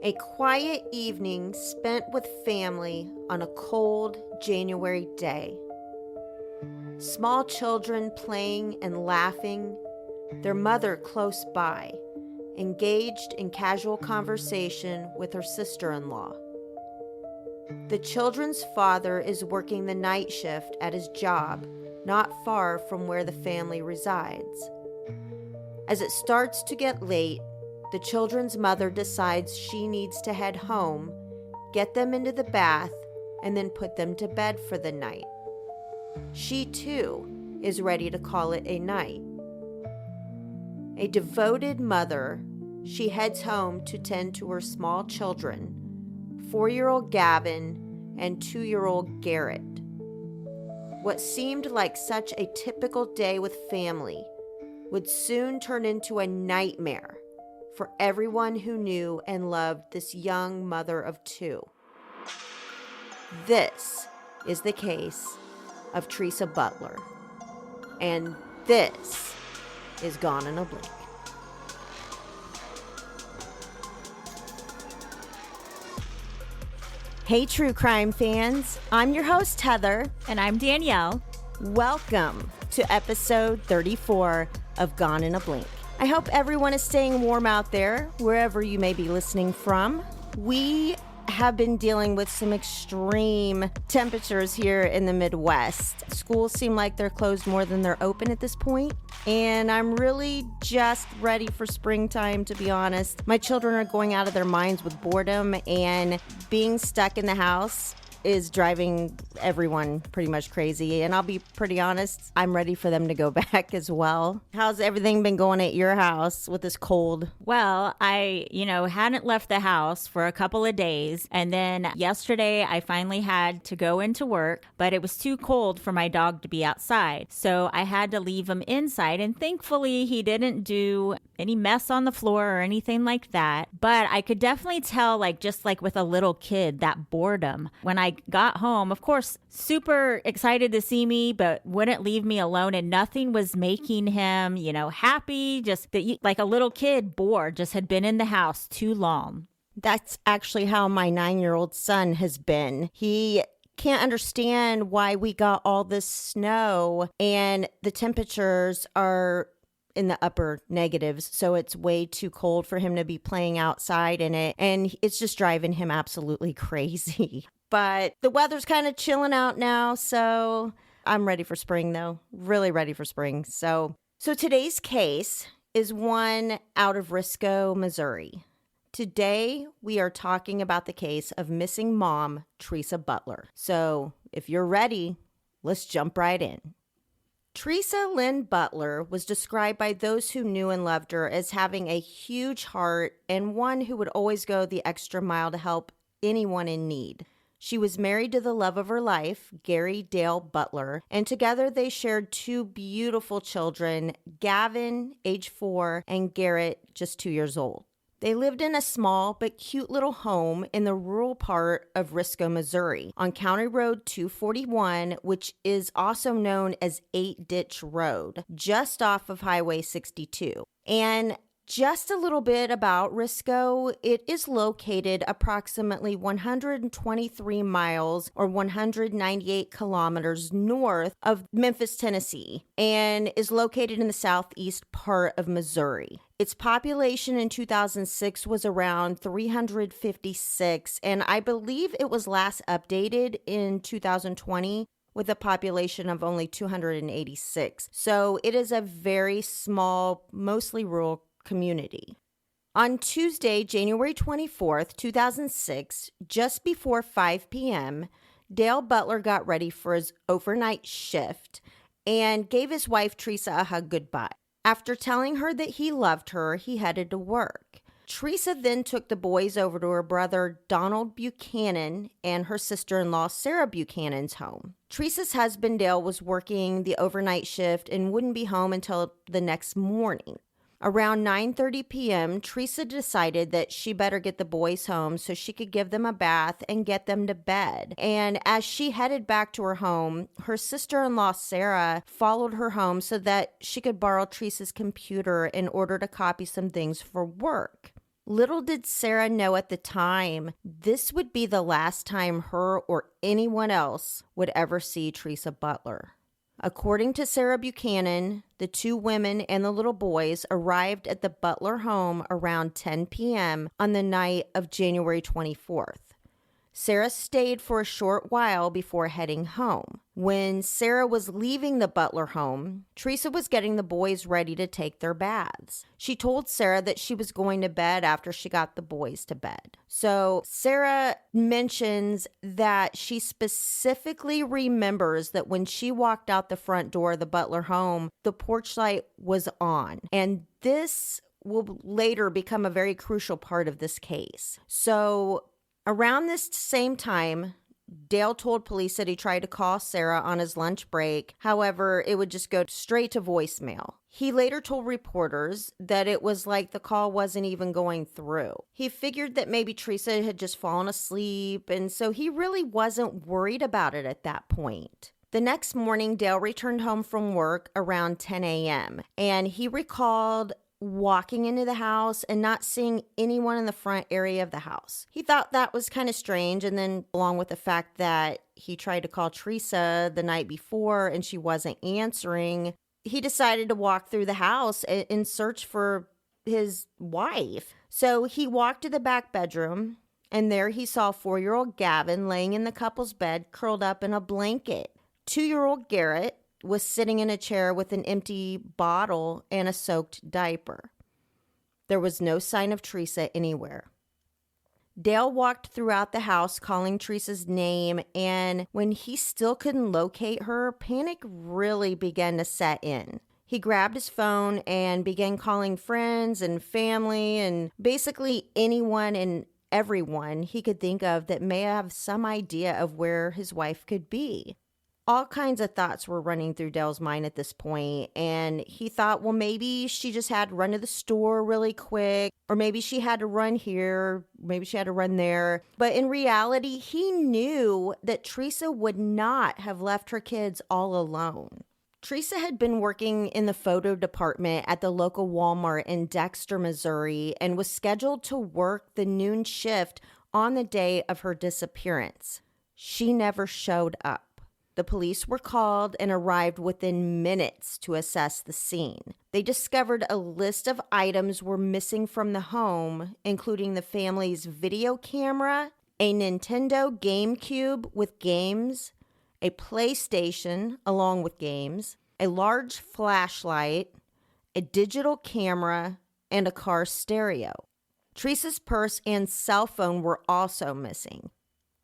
A quiet evening spent with family on a cold January day. Small children playing and laughing, their mother close by, engaged in casual conversation with her sister-in-law. The children's father is working the night shift at his job, not far from where the family resides. As it starts to get late, the children's mother decides she needs to head home, get them into the bath, and then put them to bed for the night. She, too, is ready to call it a night. A devoted mother, she heads home to tend to her small children, 4-year-old Gavin and 2-year-old Garrett. What seemed like such a typical day with family would soon turn into a nightmare for everyone who knew and loved this young mother of two. This is the case of Teresa Butler, and this is Gone in a Blink. Hey, true crime fans. I'm your host, Heather. And I'm Danielle. Welcome to episode 34 of Gone in a Blink. I hope everyone is staying warm out there, wherever you may be listening from. We have been dealing with some extreme temperatures here in the Midwest. Schools seem like they're closed more than they're open at this point, and I'm really just ready for springtime, to be honest. My children are going out of their minds with boredom, and being stuck in the house is driving everyone pretty much crazy. And I'll be pretty honest, I'm ready for them to go back as well. How's everything been going at your house with this cold? Well, I, hadn't left the house for a couple of days. And then yesterday I finally had to go into work, but it was too cold for my dog to be outside. So I had to leave him inside. And thankfully he didn't do any mess on the floor or anything like that. But I could definitely tell, just like with a little kid, that boredom. When I got home, of course, super excited to see me, but wouldn't leave me alone. And nothing was making him, happy. Just that, like a little kid, bored, just had been in the house too long. That's actually how my 9-year-old son has been. He can't understand why we got all this snow and the temperatures are in the upper negatives, so it's way too cold for him to be playing outside in it, and it's just driving him absolutely crazy. But the weather's kind of chilling out now, so I'm ready for spring, though. Really ready for spring. So today's case is one out of Risco, Missouri. Today, we are talking about the case of missing mom, Teresa Butler. So if you're ready, let's jump right in. Teresa Lynn Butler was described by those who knew and loved her as having a huge heart and one who would always go the extra mile to help anyone in need. She was married to the love of her life, Gary Dale Butler, and together they shared 2 beautiful children, Gavin, age 4, and Garrett, just 2 years old. They lived in a small but cute little home in the rural part of Risco, Missouri, on County Road 241, which is also known as 8 Ditch Road, just off of Highway 62. And just a little bit about Risco. It is located approximately 123 miles or 198 kilometers north of Memphis, Tennessee, and is located in the southeast part of Missouri. Its population in 2006 was around 356, and I believe it was last updated in 2020 with a population of only 286. So it is a very small, mostly rural community. On Tuesday, January 24th, 2006, just before 5 p.m., Dale Butler got ready for his overnight shift and gave his wife Teresa a hug goodbye. After telling her that he loved her, he headed to work. Teresa then took the boys over to her brother Donald Buchanan and her sister-in-law Sarah Buchanan's home. Teresa's husband Dale was working the overnight shift and wouldn't be home until the next morning. Around 9:30 p.m., Teresa decided that she better get the boys home so she could give them a bath and get them to bed. And as she headed back to her home, her sister-in-law Sarah followed her home so that she could borrow Teresa's computer in order to copy some things for work. Little did Sarah know at the time, this would be the last time her or anyone else would ever see Teresa Butler. According to Sarah Buchanan, the two women and the little boys arrived at the Butler home around 10 p.m. on the night of January 24th. Sarah stayed for a short while before heading home. When Sarah was leaving the Butler home, Teresa was getting the boys ready to take their baths. She told Sarah that she was going to bed after she got the boys to bed. So Sarah mentions that she specifically remembers that when she walked out the front door of the Butler home, the porch light was on. And this will later become a very crucial part of this case. So around this same time, Dale told police that he tried to call Sarah on his lunch break. However, it would just go straight to voicemail. He later told reporters that it was like the call wasn't even going through. He figured that maybe Teresa had just fallen asleep, and so he really wasn't worried about it at that point. The next morning, Dale returned home from work around 10 a.m., and he recalled walking into the house and not seeing anyone in the front area of the house. He thought that was kind of strange, and then along with the fact that he tried to call Teresa the night before and she wasn't answering, he decided to walk through the house in search for his wife. So he walked to the back bedroom, and there he saw 4-year-old Gavin laying in the couple's bed curled up in a blanket. 2-year-old Garrett was sitting in a chair with an empty bottle and a soaked diaper. There was no sign of Teresa anywhere. Dale walked throughout the house calling Teresa's name, and when he still couldn't locate her, panic really began to set in. He grabbed his phone and began calling friends and family and basically anyone and everyone he could think of that may have some idea of where his wife could be. All kinds of thoughts were running through Dale's mind at this point, and he thought, well, maybe she just had to run to the store really quick, or maybe she had to run here, maybe she had to run there. But in reality, he knew that Teresa would not have left her kids all alone. Teresa had been working in the photo department at the local Walmart in Dexter, Missouri, and was scheduled to work the noon shift on the day of her disappearance. She never showed up. The police were called and arrived within minutes to assess the scene. They discovered a list of items were missing from the home, including the family's video camera, a Nintendo GameCube with games, a PlayStation along with games, a large flashlight, a digital camera, and a car stereo. Teresa's purse and cell phone were also missing.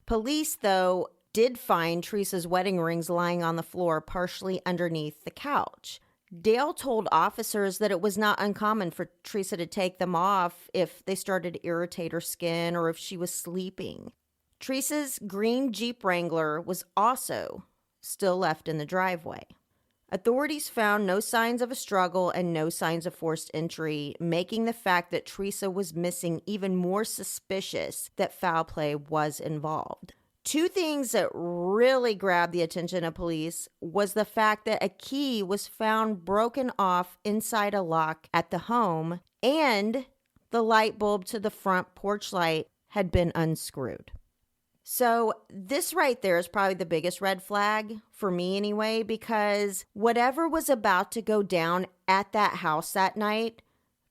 Police, though, did find Teresa's wedding rings lying on the floor partially underneath the couch. Dale told officers that it was not uncommon for Teresa to take them off if they started to irritate her skin or if she was sleeping. Teresa's green Jeep Wrangler was also still left in the driveway. Authorities found no signs of a struggle and no signs of forced entry, making the fact that Teresa was missing even more suspicious that foul play was involved. Two things that really grabbed the attention of police was the fact that a key was found broken off inside a lock at the home, and the light bulb to the front porch light had been unscrewed. So this right there is probably the biggest red flag for me anyway, because whatever was about to go down at that house that night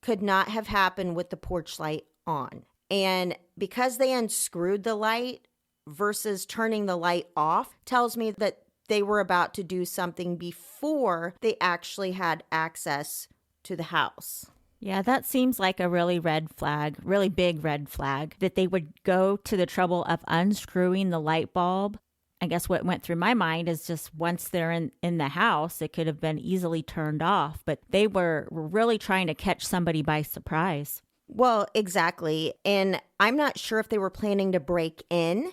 could not have happened with the porch light on. And because they unscrewed the light versus turning the light off tells me that they were about to do something before they actually had access to the house. Yeah, that seems like a really red flag, really big red flag, that they would go to the trouble of unscrewing the light bulb. I guess what went through my mind is just once they're in the house, it could have been easily turned off, but they were really trying to catch somebody by surprise. Well, exactly. And I'm not sure if they were planning to break in,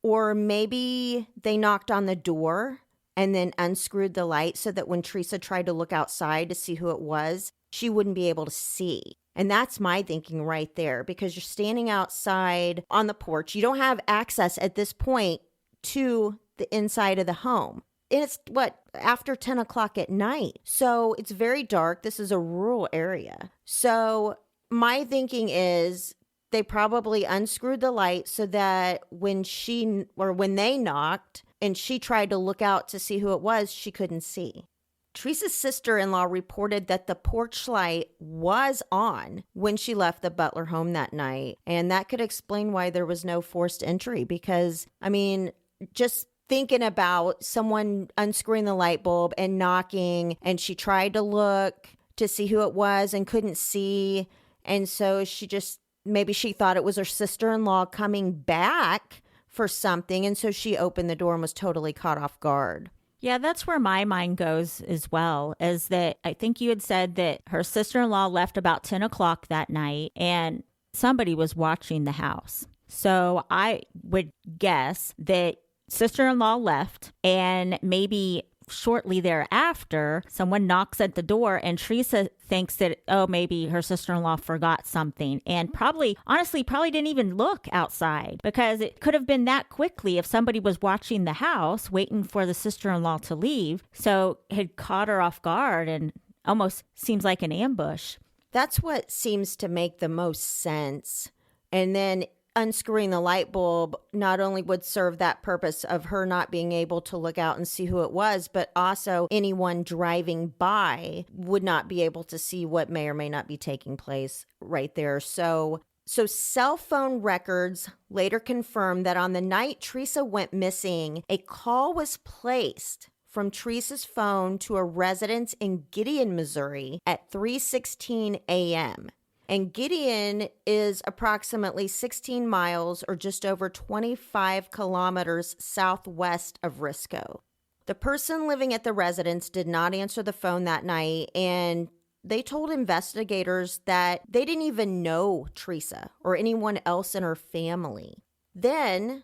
or maybe they knocked on the door and then unscrewed the light so that when Teresa tried to look outside to see who it was, she wouldn't be able to see. And that's my thinking right there, because you're standing outside on the porch. You don't have access at this point to the inside of the home. And it's after 10 o'clock at night. So it's very dark. This is a rural area. So my thinking is they probably unscrewed the light so that when they knocked and she tried to look out to see who it was, she couldn't see. Teresa's sister-in-law reported that the porch light was on when she left the Butler home that night. And that could explain why there was no forced entry because, I mean, just thinking about someone unscrewing the light bulb and knocking, and she tried to look to see who it was and couldn't see. And so maybe she thought it was her sister-in-law coming back for something. And so she opened the door and was totally caught off guard. Yeah, that's where my mind goes as well, is that I think you had said that her sister-in-law left about 10 o'clock that night and somebody was watching the house. So I would guess that sister-in-law left and maybe shortly thereafter, someone knocks at the door and Teresa thinks that, oh, maybe her sister-in-law forgot something and honestly, didn't even look outside because it could have been that quickly if somebody was watching the house waiting for the sister-in-law to leave. So had caught her off guard and almost seems like an ambush. That's what seems to make the most sense. And then unscrewing the light bulb not only would serve that purpose of her not being able to look out and see who it was, but also anyone driving by would not be able to see what may or may not be taking place right there. So cell phone records later confirmed that on the night Teresa went missing, a call was placed from Teresa's phone to a residence in Gideon, Missouri at 3:16 a.m. And Gideon is approximately 16 miles or just over 25 kilometers southwest of Risco. The person living at the residence did not answer the phone that night, and they told investigators that they didn't even know Teresa or anyone else in her family. Then,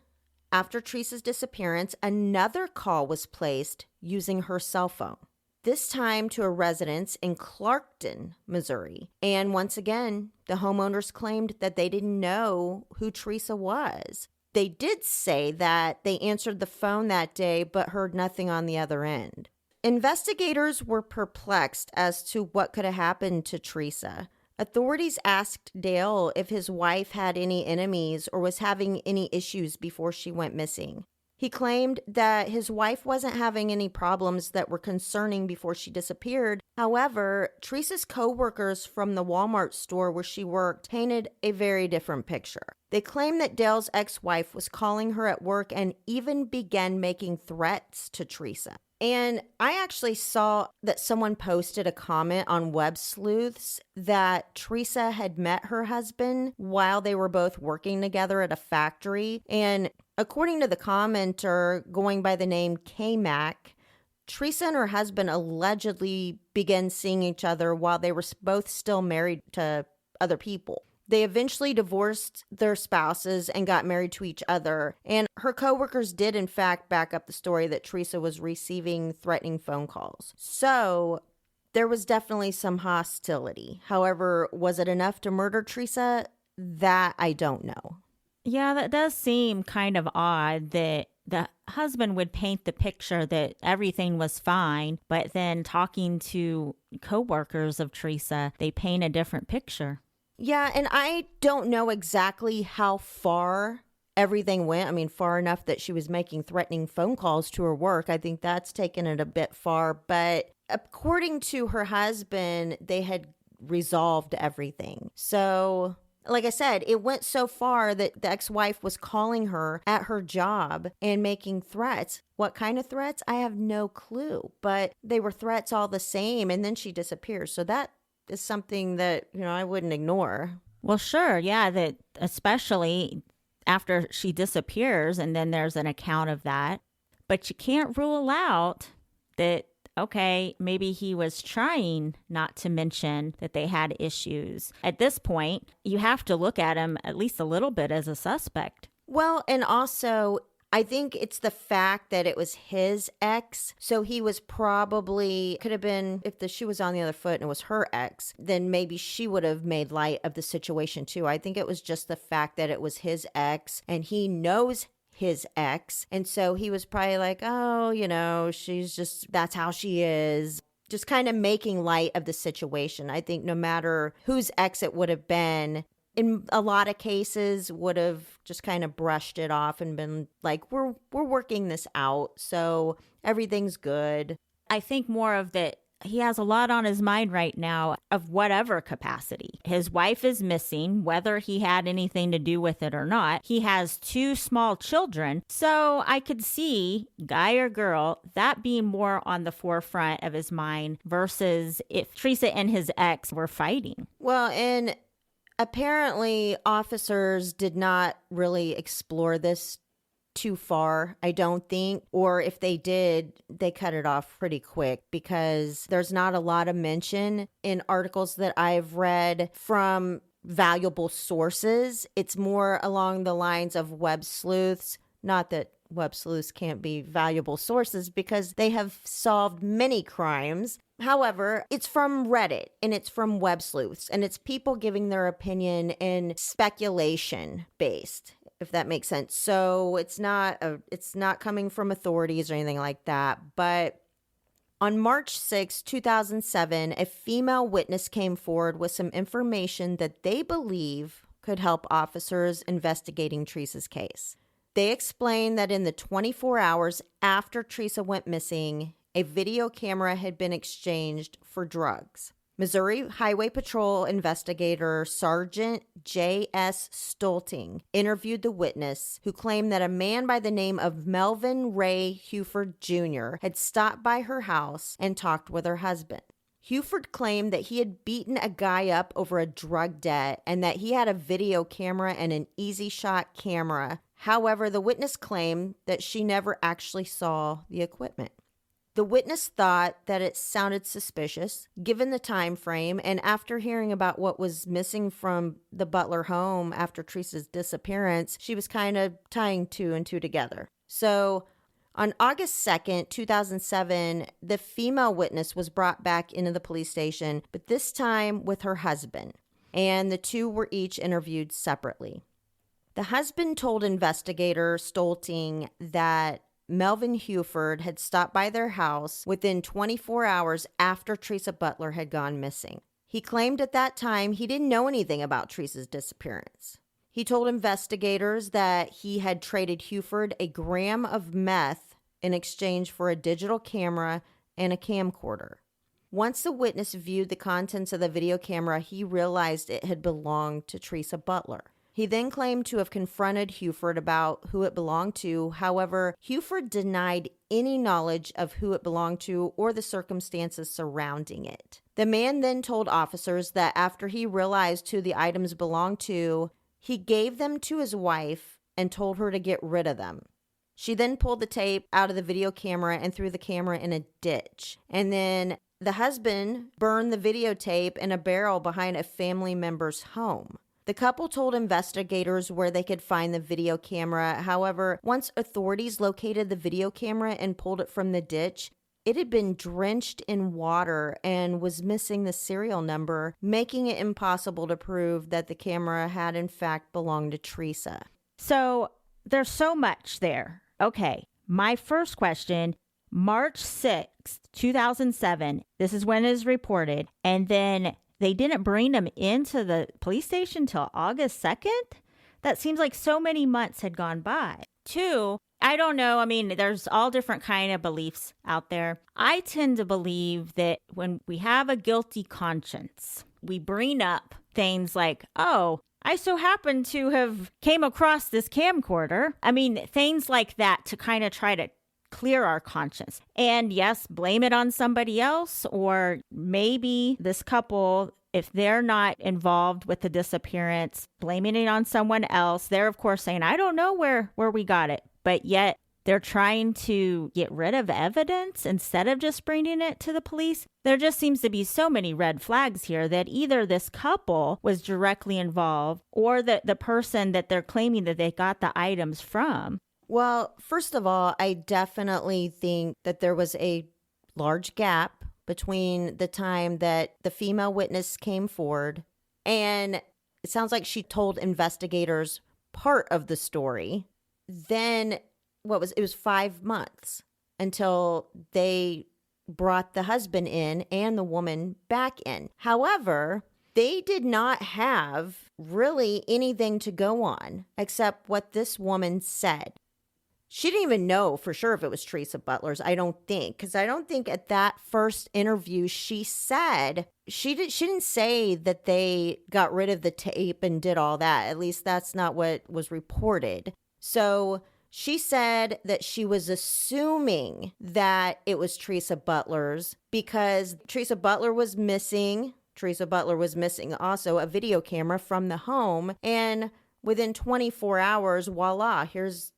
after Teresa's disappearance, another call was placed using her cell phone. This time to a residence in Clarkton, Missouri. And once again, the homeowners claimed that they didn't know who Teresa was. They did say that they answered the phone that day but heard nothing on the other end. Investigators were perplexed as to what could have happened to Teresa. Authorities asked Dale if his wife had any enemies or was having any issues before she went missing. He claimed that his wife wasn't having any problems that were concerning before she disappeared. However, Teresa's co-workers from the Walmart store where she worked painted a very different picture. They claimed that Dale's ex-wife was calling her at work and even began making threats to Teresa. And I actually saw that someone posted a comment on Web Sleuths that Teresa had met her husband while they were both working together at a factory. And according to the commenter going by the name K-Mac, Teresa and her husband allegedly began seeing each other while they were both still married to other people. They eventually divorced their spouses and got married to each other. And her coworkers did, in fact, back up the story that Teresa was receiving threatening phone calls. So there was definitely some hostility. However, was it enough to murder Teresa? That I don't know. Yeah, that does seem kind of odd that the husband would paint the picture that everything was fine, but then talking to coworkers of Teresa, they paint a different picture. Yeah, and I don't know exactly how far everything went. I mean, far enough that she was making threatening phone calls to her work. I think that's taken it a bit far. But according to her husband, they had resolved everything. So, like I said, it went so far that the ex-wife was calling her at her job and making threats. What kind of threats? I have no clue. But they were threats all the same. And then she disappears. So that is something that, I wouldn't ignore. Well, sure. Yeah, that especially after she disappears and then there's an account of that. But you can't rule out that, okay, maybe he was trying not to mention that they had issues. At this point, you have to look at him at least a little bit as a suspect. Well, and also, I think it's the fact that it was his ex. So he was probably, could have been, if the shoe was on the other foot and it was her ex, then maybe she would have made light of the situation too. I think it was just the fact that it was his ex and he knows his ex. And so he was probably like, oh, she's just, that's how she is. Just kind of making light of the situation. I think no matter whose ex it would have been, in a lot of cases would have just kind of brushed it off and been like, we're working this out, so everything's good. I think more of that he has a lot on his mind right now of whatever capacity. His wife is missing, whether he had anything to do with it or not. He has 2 small children. So I could see, guy or girl, that being more on the forefront of his mind versus if Teresa and his ex were fighting. Well, and apparently officers did not really explore this too far, I don't think. Or if they did, they cut it off pretty quick because there's not a lot of mention in articles that I've read from valuable sources. It's more along the lines of web sleuths. Not that web sleuths can't be valuable sources because they have solved many crimes. However, it's from Reddit and it's from web sleuths and it's people giving their opinion and speculation based, if that makes sense. So it's not coming from authorities or anything like that. But on March 6, 2007, a female witness came forward with some information that they believe could help officers investigating Teresa's case. They explained that in the 24 hours after Teresa went missing, a video camera had been exchanged for drugs. Missouri Highway Patrol investigator Sergeant J.S. Stolting interviewed the witness, who claimed that a man by the name of Melvin Ray Hufford Jr. had stopped by her house and talked with her husband. Hufford claimed that he had beaten a guy up over a drug debt and that he had a video camera and an easy shot camera. However, the witness claimed that she never actually saw the equipment. The witness thought that it sounded suspicious, given the time frame, and after hearing about what was missing from the Butler home after Teresa's disappearance, she was kind of tying 2 and 2 together. So on August 2nd, 2007, the female witness was brought back into the police station, but this time with her husband, and the 2 were each interviewed separately. The husband told investigator Stolting that Melvin Hufford had stopped by their house within 24 hours after Teresa Butler had gone missing. He claimed at that time he didn't know anything about Teresa's disappearance. He told investigators that he had traded Hufford a gram of meth in exchange for a digital camera and a camcorder. Once the witness viewed the contents of the video camera, he realized it had belonged to Teresa Butler. He then claimed to have confronted Hufford about who it belonged to. However, Hufford denied any knowledge of who it belonged to or the circumstances surrounding it. The man then told officers that after he realized who the items belonged to, he gave them to his wife and told her to get rid of them. She then pulled the tape out of the video camera and threw the camera in a ditch. And then the husband burned the videotape in a barrel behind a family member's home. The couple told investigators where they could find the video camera. However, once authorities located the video camera and pulled it from the ditch, it had been drenched in water and was missing the serial number, making it impossible to prove that the camera had in fact belonged to Teresa. So there's so much there. Okay, my first question, March 6th, 2007, this is when it is reported, and then they didn't bring him into the police station till August 2nd? That seems like so many months had gone by. 2, I don't know. I mean, there's all different kind of beliefs out there. I tend to believe that when we have a guilty conscience, we bring up things like, oh, I so happen to have came across this camcorder. I mean, things like that to kind of try to clear our conscience. And yes, blame it on somebody else, or maybe this couple, if they're not involved with the disappearance, blaming it on someone else. They're of course saying, I don't know where we got it, but yet they're trying to get rid of evidence instead of just bringing it to the police. There just seems to be so many red flags here that either this couple was directly involved or that the person that they're claiming that they got the items from. Well, first of all, I definitely think that there was a large gap between the time that the female witness came forward, and it sounds like she told investigators part of the story. Then it was 5 months until they brought the husband in and the woman back in. However, they did not have really anything to go on except what this woman said. She didn't even know for sure if it was Teresa Butler's, I don't think, because I don't think at that first interview she said, she didn't say that they got rid of the tape and did all that. At least that's not what was reported. So she said that she was assuming that it was Teresa Butler's because Teresa Butler was missing. Teresa Butler was missing also a video camera from the home. And within 24 hours, voila, here's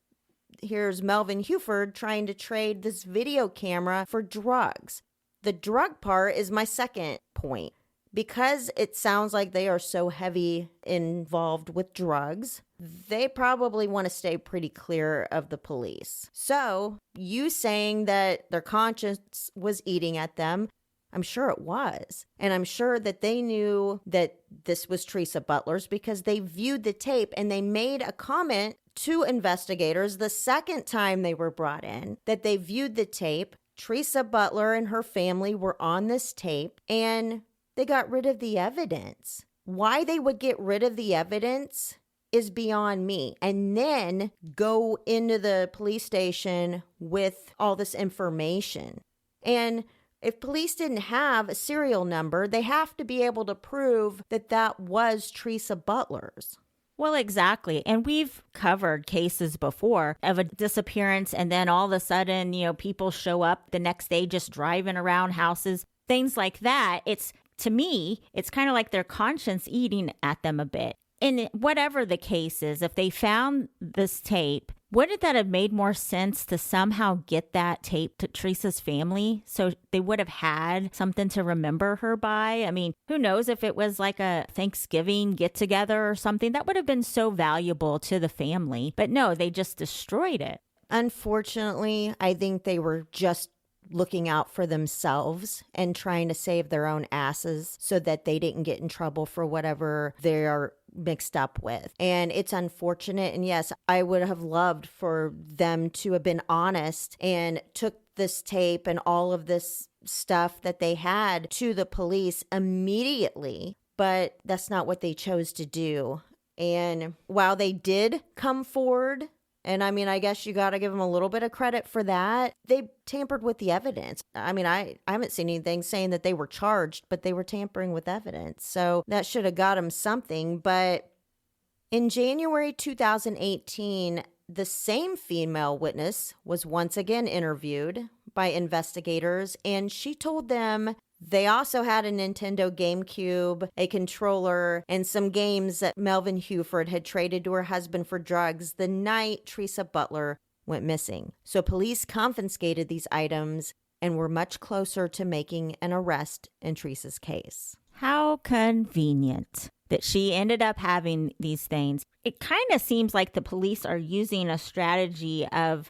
Melvin Hufford trying to trade this video camera for drugs. The drug part is my second point. Because it sounds like they are so heavy involved with drugs, they probably want to stay pretty clear of the police. So, you saying that their conscience was eating at them, I'm sure it was. And I'm sure that they knew that this was Teresa Butler's because they viewed the tape and they made a comment to investigators the second time they were brought in that they viewed the tape. Teresa Butler and her family were on this tape and they got rid of the evidence. Why they would get rid of the evidence is beyond me. And then go into the police station with all this information. And if police didn't have a serial number, they have to be able to prove that that was Teresa Butler's. Well, exactly. And we've covered cases before of a disappearance and then all of a sudden, people show up the next day just driving around houses, things like that. To me, it's kind of like their conscience eating at them a bit. And whatever the case is, if they found this tape, wouldn't that have made more sense to somehow get that tape to Teresa's family so they would have had something to remember her by? I mean, who knows if it was like a Thanksgiving get-together or something that would have been so valuable to the family. But no, they just destroyed it. Unfortunately, I think they were just looking out for themselves and trying to save their own asses so that they didn't get in trouble for whatever they are mixed up with. And it's unfortunate. And yes, I would have loved for them to have been honest and took this tape and all of this stuff that they had to the police immediately. But that's not what they chose to do. And while they did come forward, and I mean, I guess you got to give them a little bit of credit for that, they tampered with the evidence. I mean, I haven't seen anything saying that they were charged, but they were tampering with evidence. So that should have got them something. But in January 2018, the same female witness was once again interviewed by investigators, and she told them they also had a Nintendo GameCube, a controller, and some games that Melvin Hufford had traded to her husband for drugs the night Teresa Butler went missing. So police confiscated these items and were much closer to making an arrest in Teresa's case. How convenient that she ended up having these things. It kind of seems like the police are using a strategy of,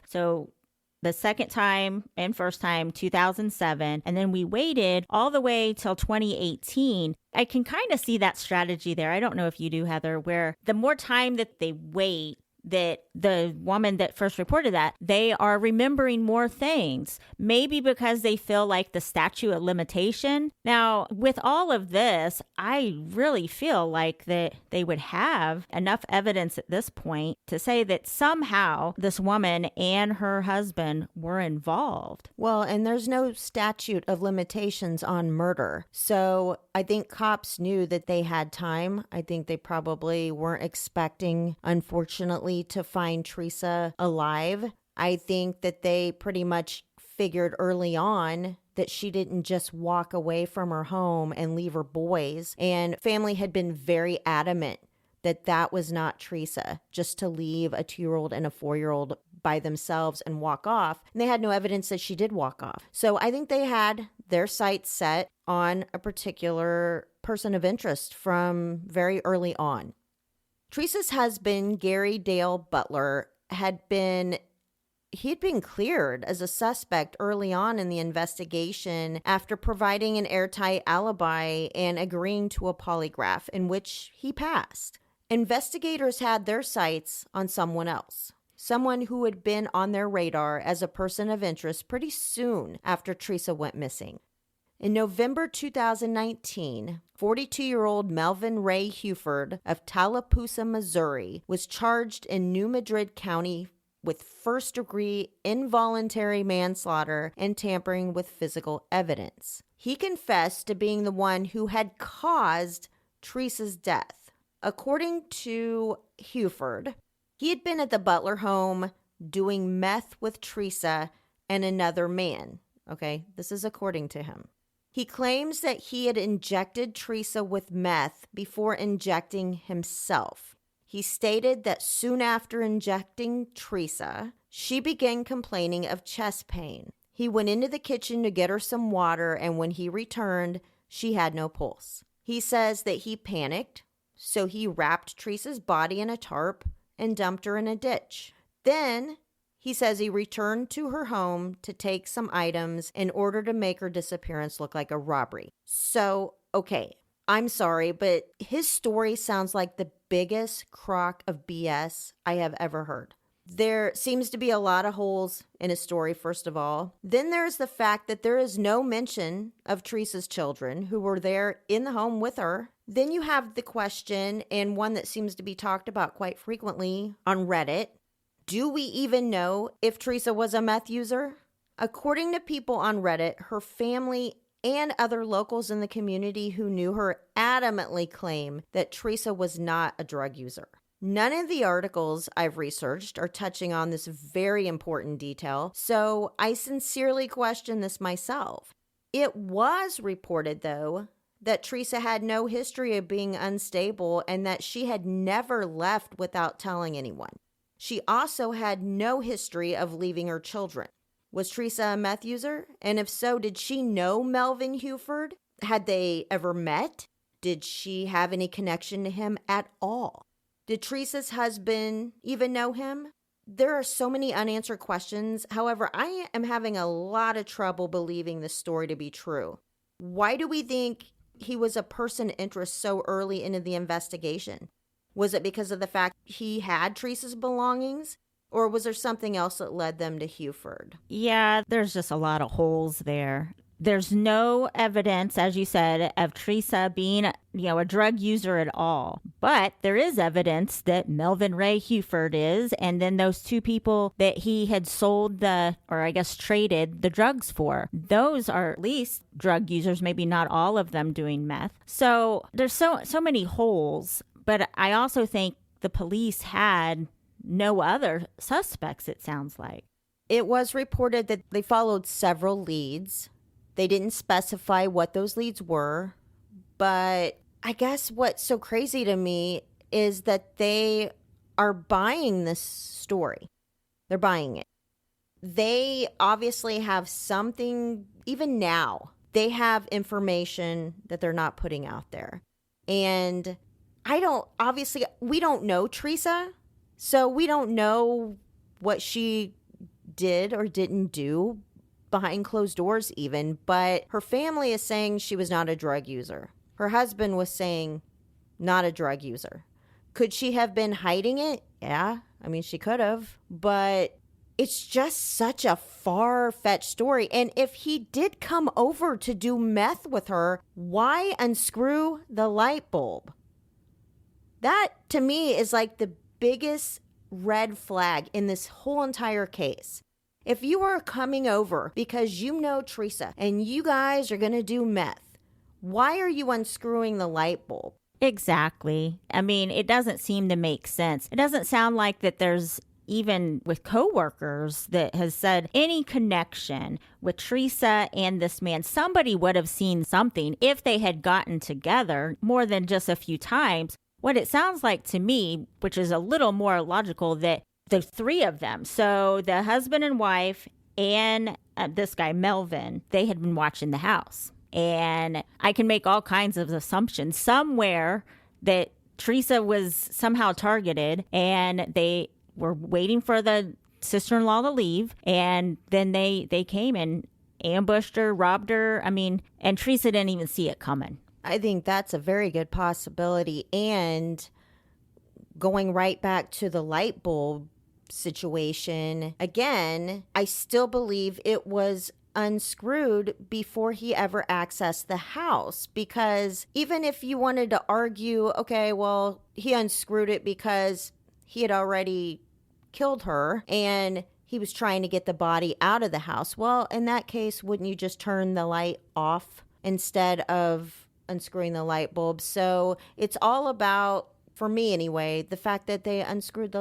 the second time and first time, 2007, and then we waited all the way till 2018. I can kind of see that strategy there. I don't know if you do, Heather, where the more time that they wait, that the woman that first reported that, they are remembering more things, maybe because they feel like the statute of limitation. Now, with all of this, I really feel like that they would have enough evidence at this point to say that somehow this woman and her husband were involved. Well, and there's no statute of limitations on murder. So I think cops knew that they had time. I think they probably weren't expecting, unfortunately, to find Teresa alive. I think that they pretty much figured early on that she didn't just walk away from her home and leave her boys. And family had been very adamant that that was not Teresa, just to leave a 2-year-old and a 4-year-old by themselves and walk off. And they had no evidence that she did walk off. So I think they had their sights set on a particular person of interest from very early on. Teresa's husband, Gary Dale Butler, had been cleared as a suspect early on in the investigation after providing an airtight alibi and agreeing to a polygraph in which he passed. Investigators had their sights on someone else, someone who had been on their radar as a person of interest pretty soon after Teresa went missing. In November 2019, 42-year-old Melvin Ray Hufford of Tallapoosa, Missouri, was charged in New Madrid County with first-degree involuntary manslaughter and tampering with physical evidence. He confessed to being the one who had caused Teresa's death. According to Hufford, he had been at the Butler home doing meth with Teresa and another man. Okay, this is according to him. He claims that he had injected Teresa with meth before injecting himself. He stated that soon after injecting Teresa, she began complaining of chest pain. He went into the kitchen to get her some water, and when he returned, she had no pulse. He says that he panicked, so he wrapped Teresa's body in a tarp and dumped her in a ditch. Then he says he returned to her home to take some items in order to make her disappearance look like a robbery. So, okay, I'm sorry, but his story sounds like the biggest crock of BS I have ever heard. There seems to be a lot of holes in his story, first of all. Then there's the fact that there is no mention of Teresa's children who were there in the home with her. Then you have the question, and one that seems to be talked about quite frequently on Reddit. Do we even know if Teresa was a meth user? According to people on Reddit, her family and other locals in the community who knew her adamantly claim that Teresa was not a drug user. None of the articles I've researched are touching on this very important detail, so I sincerely question this myself. It was reported, though, that Teresa had no history of being unstable and that she had never left without telling anyone. She also had no history of leaving her children. Was Teresa a meth user? And if so, did she know Melvin Hufford? Had they ever met? Did she have any connection to him at all? Did Teresa's husband even know him? There are so many unanswered questions. However, I am having a lot of trouble believing this story to be true. Why do we think he was a person of interest so early into the investigation? Was it because of the fact he had Teresa's belongings? Or was there something else that led them to Hufford? Yeah, there's just a lot of holes there. There's no evidence, as you said, of Teresa being, a drug user at all. But there is evidence that Melvin Ray Hufford is, and then those two people that he had sold traded the drugs for. Those are at least drug users, maybe not all of them doing meth. So there's so many holes. But I also think the police had no other suspects, it sounds like. It was reported that they followed several leads. They didn't specify what those leads were. But I guess what's so crazy to me is that they are buying this story. They're buying it. They obviously have something, even now, they have information that they're not putting out there. And we don't know Teresa, so we don't know what she did or didn't do behind closed doors even, but her family is saying she was not a drug user. Her husband was saying not a drug user. Could she have been hiding it? Yeah, she could have, but it's just such a far-fetched story. And if he did come over to do meth with her, why unscrew the light bulb? That, to me, is like the biggest red flag in this whole entire case. If you are coming over because you know Teresa and you guys are going to do meth, why are you unscrewing the light bulb? Exactly. It doesn't seem to make sense. It doesn't sound like that there's even with coworkers that has said any connection with Teresa and this man. Somebody would have seen something if they had gotten together more than just a few times. What it sounds like to me, which is a little more logical, that the three of them, so the husband and wife and this guy, Melvin, they had been watching the house. And I can make all kinds of assumptions somewhere that Teresa was somehow targeted and they were waiting for the sister-in-law to leave. And then they came and ambushed her, robbed her. And Teresa didn't even see it coming. I think that's a very good possibility. And going right back to the light bulb situation, again, I still believe it was unscrewed before he ever accessed the house. Because even if you wanted to argue, okay, well, he unscrewed it because he had already killed her and he was trying to get the body out of the house. Well, in that case, wouldn't you just turn the light off instead of unscrewing the light bulb? So it's all about, for me anyway, the fact that he unscrewed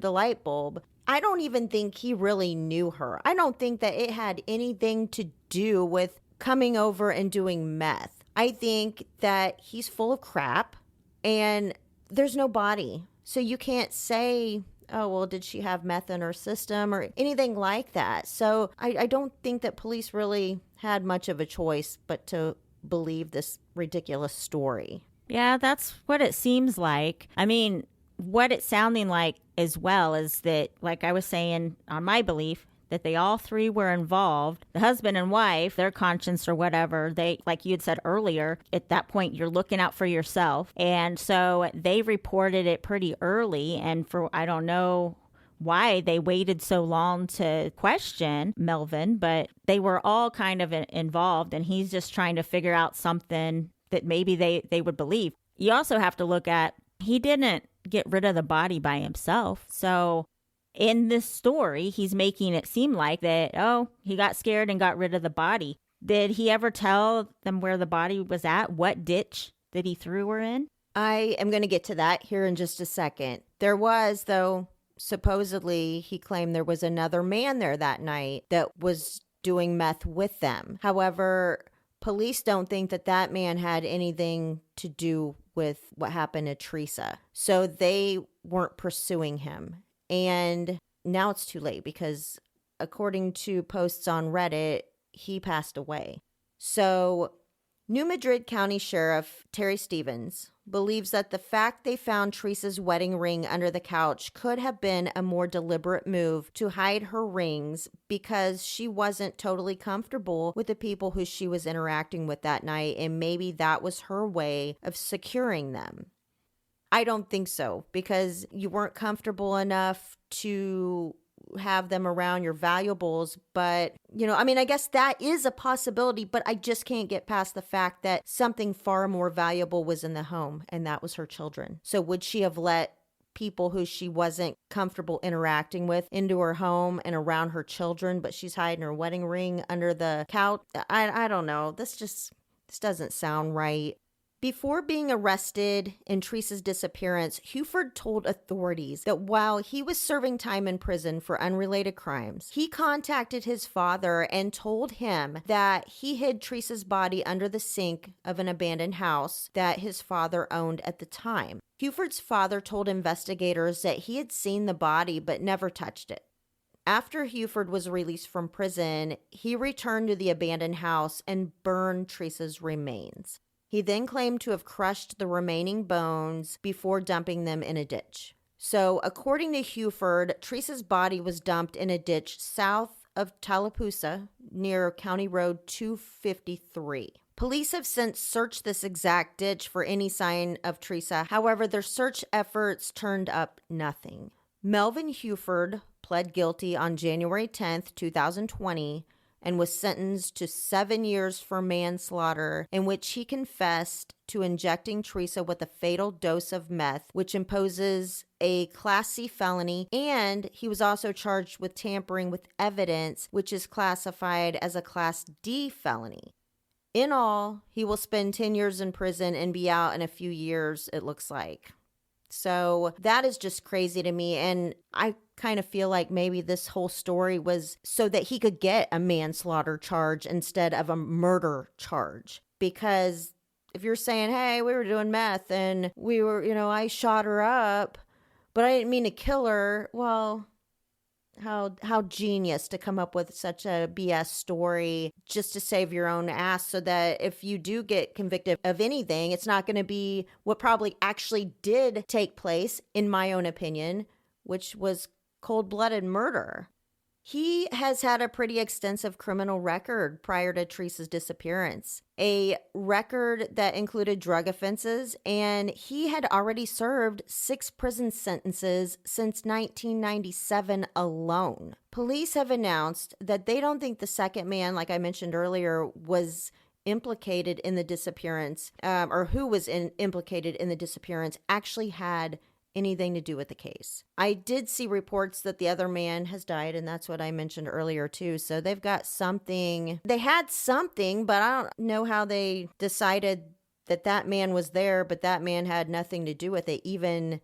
the light bulb. I don't even think he really knew her. I don't think that it had anything to do with coming over and doing meth. I think that he's full of crap and there's no body. So you can't say, oh, well, did she have meth in her system or anything like that? So I don't think that police really had much of a choice but to believe this ridiculous story. Yeah, that's what it seems like. I mean, what it's sounding like as well is that, like I was saying on my belief, that they all three were involved. The husband and wife, their conscience or whatever, they, like you had said earlier, at that point, you're looking out for yourself. And so they reported it pretty early. And for, I don't know why they waited so long to question Melvin, but they were all kind of involved. And he's just trying to figure out something that maybe they would believe. You also have to look at, he didn't get rid of the body by himself. So in this story, he's making it seem like that, oh, he got scared and got rid of the body. Did he ever tell them where the body was at? What ditch that he threw her in? I am going to get to that here in just a second. There was, though, supposedly he claimed there was another man there that night that was doing meth with them. However, police don't think that that man had anything to do with what happened to Teresa. So they weren't pursuing him. And now it's too late because according to posts on Reddit, he passed away. So New Madrid County Sheriff Terry Stevens believes that the fact they found Teresa's wedding ring under the couch could have been a more deliberate move to hide her rings because she wasn't totally comfortable with the people who she was interacting with that night, and maybe that was her way of securing them. I don't think so, because you weren't comfortable enough to have them around your valuables. But, I guess that is a possibility, but I just can't get past the fact that something far more valuable was in the home, and that was her children. So would she have let people who she wasn't comfortable interacting with into her home and around her children, but she's hiding her wedding ring under the couch? I don't know. This doesn't sound right. Before being arrested in Teresa's disappearance, Hufford told authorities that while he was serving time in prison for unrelated crimes, he contacted his father and told him that he hid Teresa's body under the sink of an abandoned house that his father owned at the time. Hufford's father told investigators that he had seen the body but never touched it. After Hufford was released from prison, he returned to the abandoned house and burned Teresa's remains. He then claimed to have crushed the remaining bones before dumping them in a ditch. So, according to Hufford, Teresa's body was dumped in a ditch south of Tallapoosa near County Road 253. Police have since searched this exact ditch for any sign of Teresa. However, their search efforts turned up nothing. Melvin Hufford pled guilty on January 10th, 2020, and was sentenced to 7 years for manslaughter, in which he confessed to injecting Teresa with a fatal dose of meth, which imposes a Class C felony, and he was also charged with tampering with evidence, which is classified as a Class D felony. In all, he will spend 10 years in prison and be out in a few years, it looks like. So that is just crazy to me, and I kind of feel like maybe this whole story was so that he could get a manslaughter charge instead of a murder charge. Because if you're saying, hey, we were doing meth and we were, I shot her up, but I didn't mean to kill her. Well, how genius to come up with such a BS story just to save your own ass, so that if you do get convicted of anything, it's not going to be what probably actually did take place, in my own opinion, which was cold-blooded murder. He has had a pretty extensive criminal record prior to Teresa's disappearance, a record that included drug offenses, and he had already served 6 prison sentences since 1997 alone. Police have announced that they don't think the second man, like I mentioned earlier, was implicated in the disappearance, or who was implicated in the disappearance, actually had anything to do with the case. I did see reports that the other man has died, and that's what I mentioned earlier too. So they've got something. They had something, but I don't know how they decided that that man was there, but that man had nothing to do with it, even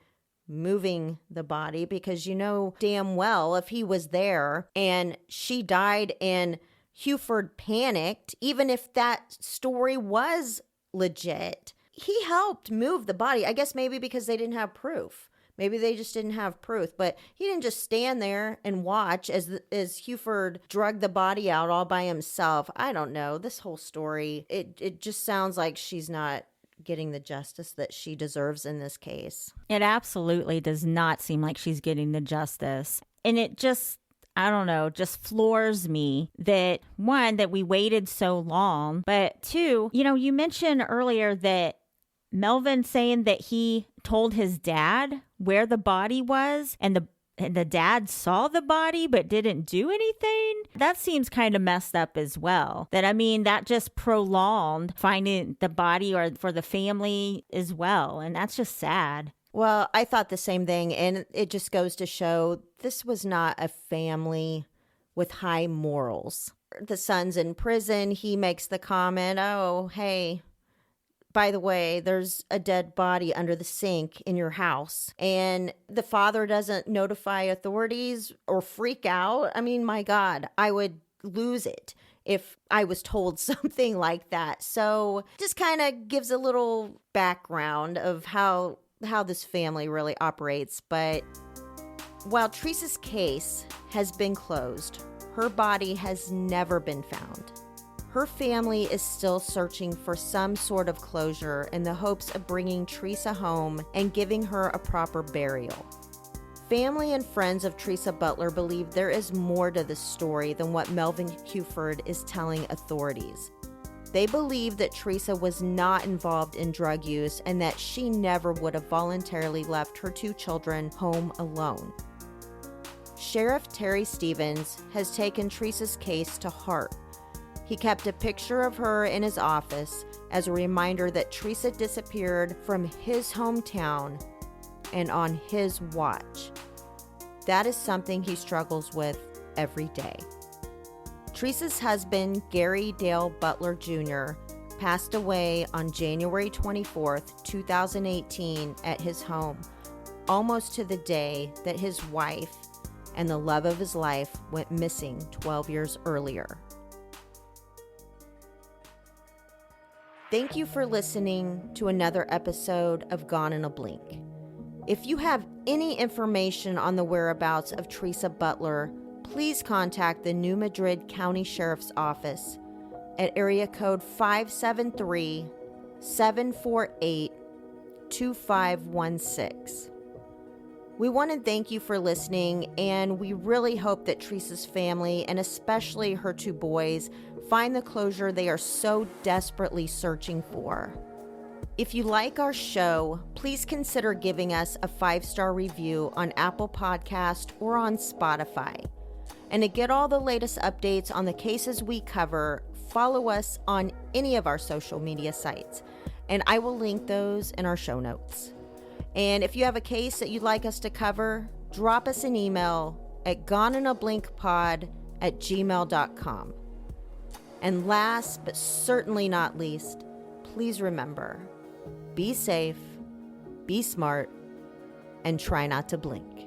moving the body, because you know damn well if he was there and she died and Hufford panicked, even if that story was legit, he helped move the body. I guess maybe because they didn't have proof. Maybe they just didn't have proof. But he didn't just stand there and watch as Hufford dragged the body out all by himself. I don't know. This whole story, it just sounds like she's not getting the justice that she deserves in this case. It absolutely does not seem like she's getting the justice. And it just, I don't know, just floors me that, one, that we waited so long, but two, you mentioned earlier that Melvin saying that he told his dad where the body was and the dad saw the body but didn't do anything. That seems kind of messed up as well. That just prolonged finding the body or for the family as well. And that's just sad. Well, I thought the same thing, and it just goes to show this was not a family with high morals. The son's in prison. He makes the comment, oh, hey, by the way, there's a dead body under the sink in your house. And the father doesn't notify authorities or freak out. My God, I would lose it if I was told something like that. So just kind of gives a little background of how this family really operates. But while Teresa's case has been closed, her body has never been found. Her family is still searching for some sort of closure in the hopes of bringing Teresa home and giving her a proper burial. Family and friends of Teresa Butler believe there is more to this story than what Melvin Hufford is telling authorities. They believe that Teresa was not involved in drug use and that she never would have voluntarily left her 2 children home alone. Sheriff Terry Stevens has taken Teresa's case to heart. He kept a picture of her in his office as a reminder that Teresa disappeared from his hometown and on his watch. That is something he struggles with every day. Teresa's husband, Gary Dale Butler Jr., passed away on January 24th, 2018 at his home, almost to the day that his wife and the love of his life went missing 12 years earlier. Thank you for listening to another episode of Gone in a Blink. If you have any information on the whereabouts of Teresa Butler, please contact the New Madrid County Sheriff's Office at area code 573-748-2516. We want to thank you for listening, and we really hope that Teresa's family, and especially her 2 boys, find the closure they are so desperately searching for. If you like our show, please consider giving us a 5-star review on Apple Podcast or on Spotify. And to get all the latest updates on the cases we cover, follow us on any of our social media sites, and I will link those in our show notes. And if you have a case that you'd like us to cover, drop us an email at goneinablinkpod@gmail.com. And last but certainly not least, please remember, be safe, be smart, and try not to blink.